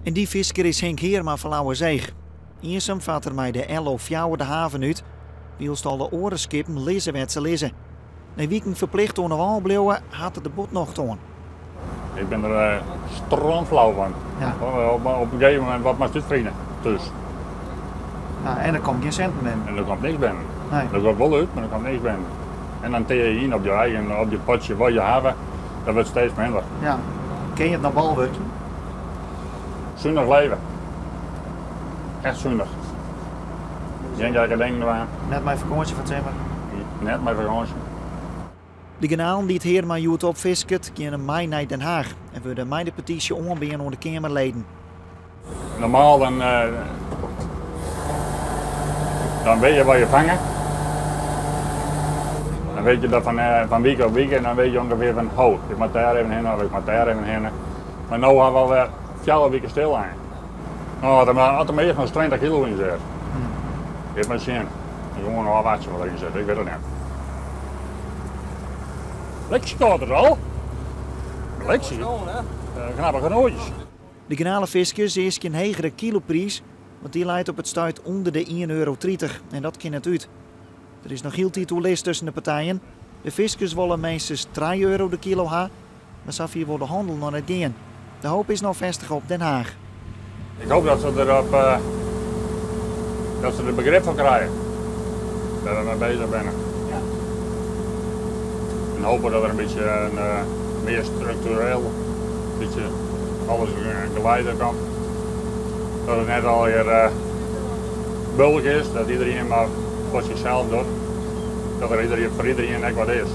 En die visker is Henk Heerma van Lauwerzeeg. Eerst vaart er mij de Ello Fjouwer de haven uit. Wielst alle orenskippen lezen wat ze lezen. Na weken verplicht onder wal blijven, had het de bot nog toon. Ik ben er stroomflauw van. Ja. Op een gegeven moment wat maar dit vrienden. Dus. Nou, en er komt geen cent meer. En er komt niks binnen. Nee. Er gaat wel uit, maar er komt niks binnen. En dan tel je in op je eigen, op je potje wat je hebben, dat wordt steeds minder. Ja. Ken je het naar balwerken? Zuinig leven. Echt zuinig. Geen gekke dingen aan. Net mijn vakantie van Timmer. Net mijn vakantie. De kanalen die het Heerma joet op visket, kunnen mij naar Den Haag. En worden mij de petitie onbeen onder de Kamerleden. Normaal dan weet je wat je vangt. Dan weet je dat van week op week en dan weet je ongeveer van ik moet daar even heen of ik moet daar even heen. Maar nu hebben we alweer 4 weken stil aan. Nou, had er maar eerst nog 20 kilo in zit. Je hebt maar zien. Gewoon nog wat wat in zit, ik weet het niet. Leksie gaat er al. Leksie? Knappe genootjes. De kanalenviskers is geen hegere kiloprijs, want die leidt op het stuit onder de €1,30 en dat kan het uit. Er is nog heel titel list tussen de partijen. De viskers willen meestens €3 de kilo ha, maar Safir wil de handel nog niet gaan. De hoop is nog vestig op Den Haag. Ik hoop dat ze er begrip van krijgen. Dat we mee bezig zijn. Ja. En hopen dat er een beetje meer structureel, een beetje alles geleiden kan. Dat het net alweer bulk is, dat iedereen maar voor zichzelf doet. Dat er voor iedereen echt wat is.